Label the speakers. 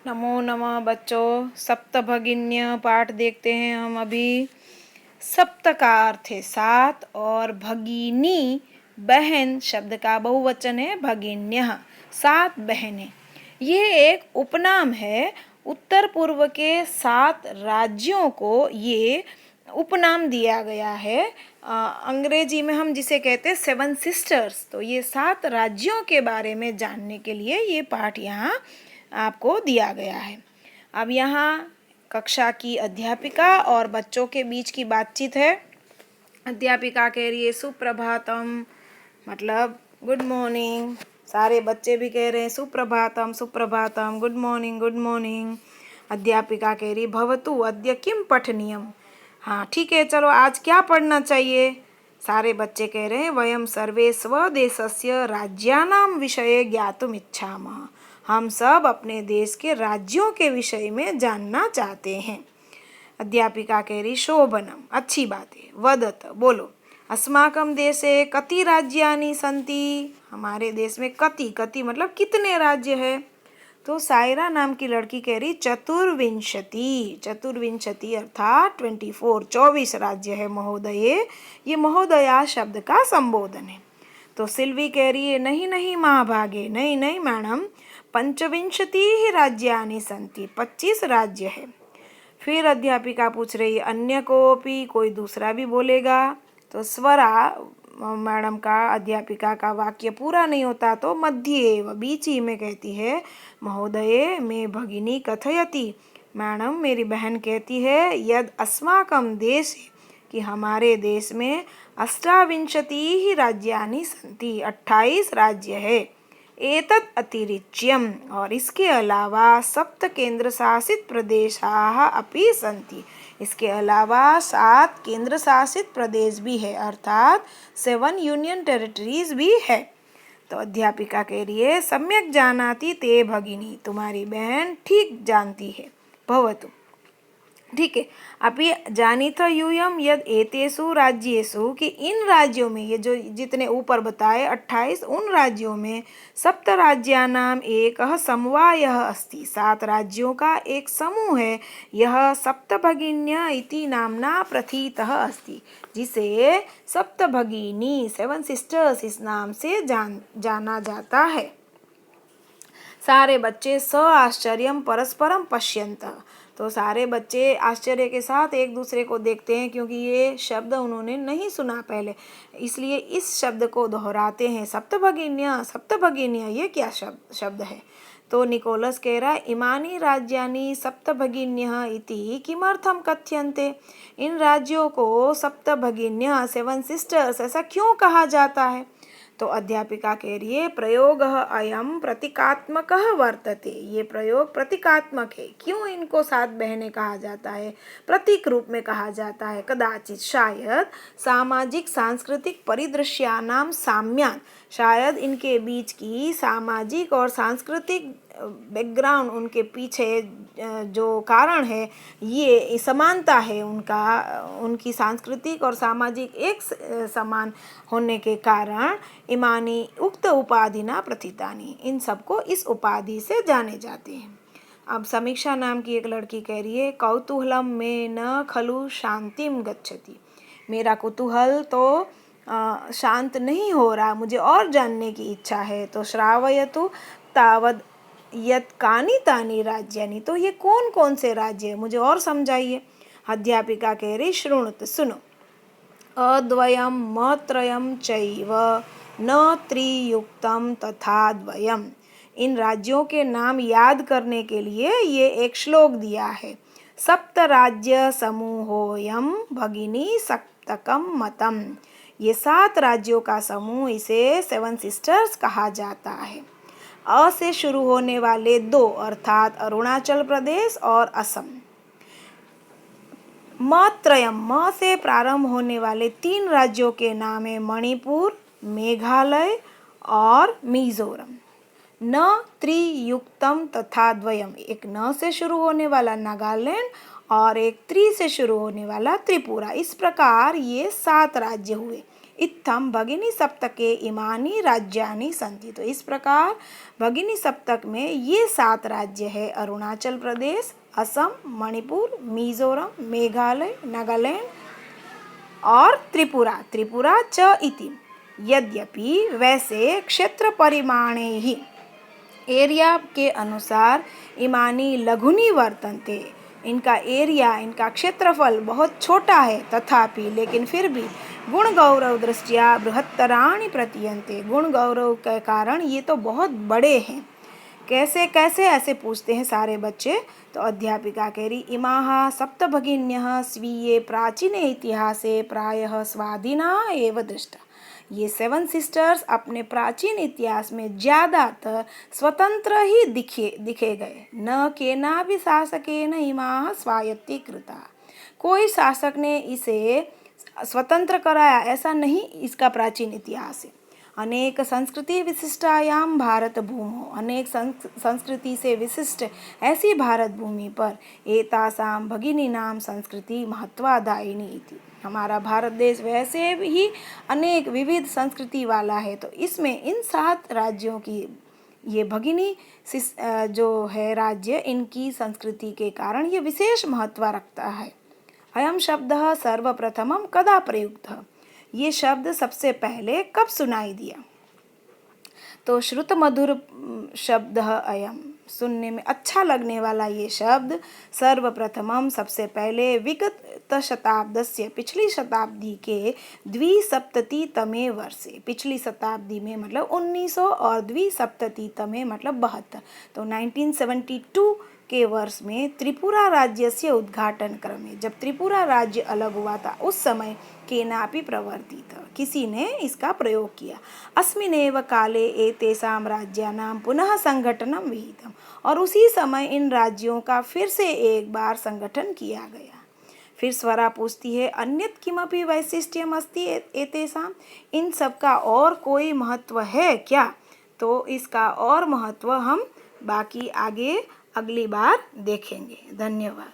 Speaker 1: नमो नमः बच्चों। सप्तभगिन्य पाठ देखते हैं हम अभी। सप्त का अर्थ है सात और भगिनी बहन शब्द का बहुवचन है भगिन्य, सात बहनें। ये एक उपनाम है। उत्तर पूर्व के 7 राज्यों को ये उपनाम दिया गया है। अंग्रेजी में हम जिसे कहते हैं 7 सिस्टर्स। तो ये 7 राज्यों के बारे में जानने के लिए ये पाठ यहाँ आपको दिया गया है। अब यहाँ कक्षा की अध्यापिका और बच्चों के बीच की बातचीत है। अध्यापिका कह रही है सुप्रभातम, मतलब गुड मॉर्निंग। सारे बच्चे भी कह रहे हैं सुप्रभातम सुप्रभातम, गुड मॉर्निंग गुड मॉर्निंग। अध्यापिका कह रही भवतु अद्य किम पठनीयम। हाँ ठीक है, चलो आज क्या पढ़ना चाहिए। सारे बच्चे कह रहे हैं वयम सर्वे स्वदेशस्य राज्यानां विषये ज्ञातुम इच्छामः। हम सब अपने देश के राज्यों के विषय में जानना चाहते हैं। अध्यापिका कह रही शोभनम, अच्छी बात है। वदत, बोलो। अस्माकं देशे कति राज्यानि सन्ति। हमारे देश में कति, कति मतलब कितने राज्य है। तो सायरा नाम की लड़की कह रही चतुर्विंशति। चतुर्विंशति अर्थात 24, 24 राज्य है महोदये। ये महोदया शब्द का संबोधन है। तो सिल्वी कह रही है नहीं नहीं महाभागे, नहीं नहीं मैडम, पंचविंशति राज्यानि सन्ति, 25 राज्य है। फिर अध्यापिका पूछ रही है अन्य कोपी, कोई दूसरा भी बोलेगा। तो स्वरा मैडम का अध्यापिका का वाक्य पूरा नहीं होता तो मध्ये व बीच ही में कहती है महोदये मे भगिनी कथयति। मैडम मेरी बहन कहती है यद अस्माकं देशे, कि हमारे देश में अष्टाविंशति राज्यानि सन्ति, 28 राज्य है। एतत् अतिरिच्यम, और इसके अलावा सप्त केंद्र शासित प्रदेशाः अपि सन्ति। इसके अलावा 7 केंद्र शासित प्रदेश भी है, अर्थात 7 यूनियन टेरिटरीज भी है। तो अध्यापिका कह रही है सम्यक जानाति ते भगिनी, तुम्हारी बहन ठीक जानती है। भवतु, ठीक है। अभी जानिथ यूयम यद एतेषु राज्येषु, कि इन राज्यों में, ये जो जितने ऊपर बताए 28, उन राज्यों में सप्त राज्यानाम एकः समवायः अस्ति, 7 राज्यों का एक समूह है। यह सप्तभगिन्य इति नामना प्रथितः अस्ति, जिसे सप्तभगिनी 7 सिस्टर्स इस नाम से जाना जाता है। सारे बच्चे स आश्चर्यम परस्परम पश्यन्तः। तो सारे बच्चे आश्चर्य के साथ एक दूसरे को देखते हैं, क्योंकि ये शब्द उन्होंने नहीं सुना पहले, इसलिए इस शब्द को दोहराते हैं। सप्तभगिन्य, सप्तभगिन्य, ये क्या शब्द है। तो निकोलस कह रहा है इमानी राज्यानि सप्तभगिन्यः इति किमर्थम कथ्यन्ते। इन राज्यों को सप्तभगिन्य 7 सिस्टर्स ऐसा क्यों कहा जाता है। तो अध्यापिका कह रही है प्रयोगः अयम प्रतीकात्मकः वर्तते। ये प्रयोग प्रतीकात्मक है। क्यों इनको 7 बहनें कहा जाता है, प्रतीक रूप में कहा जाता है। कदाचित, शायद सामाजिक सांस्कृतिक परिदृश्यानां साम्यान, शायद इनके बीच की सामाजिक और सांस्कृतिक बैकग्राउंड, उनके पीछे जो कारण है, ये समानता है उनकी सांस्कृतिक और सामाजिक एक समान होने के कारण इमानी उक्त उपाधिना प्रथितानि, इन सबको इस उपाधि से जाने जाते हैं। अब समीक्षा नाम की एक लड़की कह रही है कौतूहलम में न खलु शांतिम गच्छति। मेरा कुतूहल तो शांत नहीं हो रहा, मुझे और जानने की इच्छा है। तो श्रावयतु तावद यत् कानि तानि राज्यानि, तो ये कौन कौन से राज्य है, मुझे और समझाइए। अध्यापिका कह रही शृणुत, सुनो। अद्वयम मत्रयम चैव न त्रियुक्तम तथा द्वयम। इन राज्यों के नाम याद करने के लिए ये एक श्लोक दिया है। सप्त राज्य समूहोयम भगिनी सप्तकम मतम। ये 7 राज्यों का समूह, इसे 7 सिस्टर्स कहा जाता है। अ से शुरू होने वाले 2 अर्थात अरुणाचल प्रदेश और असम। मत्रयम, म से प्रारंभ होने वाले 3 राज्यों के नाम है मणिपुर, मेघालय और मिजोरम। न त्रियुक्तम तथा द्वयम, एक न से शुरू होने वाला नागालैंड और एक त्रि से शुरू होने वाला त्रिपुरा। इस प्रकार ये 7 राज्य हुए। इत्थम भगिनी सप्तके इमानी राज्यानि सन्ति। तो इस प्रकार भगिनी सप्तक में ये 7 राज्य है, अरुणाचल प्रदेश, असम, मणिपुर, मिजोरम, मेघालय, नागालैंड और त्रिपुरा। त्रिपुरा च इति। यद्यपि वैसे क्षेत्र परिमाणे ही एरिया के अनुसार इमानी लघुनी वर्तन्ते, इनका एरिया, इनका क्षेत्रफल बहुत छोटा है, तथापि लेकिन फिर भी गुण गौरव दृष्टिया बृहत्तराणि प्रतीयन्ते, गुण गौरव के कारण ये तो बहुत बड़े हैं। कैसे कैसे ऐसे पूछते हैं सारे बच्चे। तो अध्यापिका कह रही, इमाः सप्तभगिन्यः स्वीये प्राचीने इतिहासे प्रायः स्वाधीना एव दृष्टा। ये 7 सिस्टर्स अपने प्राचीन इतिहास में ज़्यादातर स्वतंत्र ही दिखे गए। न केनापि शासकेन इमाः स्वायत्तीकृता, कोई शासक ने इसे स्वतंत्र कराया ऐसा नहीं इसका प्राचीन इतिहास है। अनेक संस्कृति विशिष्टायाम भारत भूमो, अनेक संस्कृति से विशिष्ट ऐसी भारत भूमि पर एतासाम भगिनीनाम संस्कृति महत्वादायिनी इति। हमारा भारत देश वैसे ही अनेक विविध संस्कृति वाला है, तो इसमें इन 7 राज्यों की ये भगिनी जो है राज्य, इनकी संस्कृति के कारण ये विशेष महत्व रखता है। अयम शब्दः सर्वप्रथमं कदा प्रयुक्तः, ये शब्द सबसे पहले कब सुनाई दिया। तो श्रुत मधुर शब्द अयम, सुनने में अच्छा लगने वाला ये शब्द सर्वप्रथमम सबसे पहले विगत शताब्दस्य, पिछली शताब्दी के 270तमे वर्षे, पिछली शताब्दी में मतलब 1900 और 270तमे मतलब 72, तो 1972 के वर्ष में त्रिपुरा राज्य से उद्घाटन क्रमे, जब त्रिपुरा राज्य अलग हुआ था उस समय केनापि प्रवर्तित, किसी ने इसका प्रयोग किया। अस्मिनेव काले एतेषां राज्यानां पुनः संगठनं विहितम्, और उसी समय इन राज्यों का फिर से एक बार संगठन किया गया। फिर स्वरा पूछती है, अन्यत् किमपि वैशिष्ट्यम् अस्ति एतेषां, इन सब का और कोई महत्व है क्या। तो इसका और महत्व हम बाकी आगे अगली बार देखेंगे। धन्यवाद।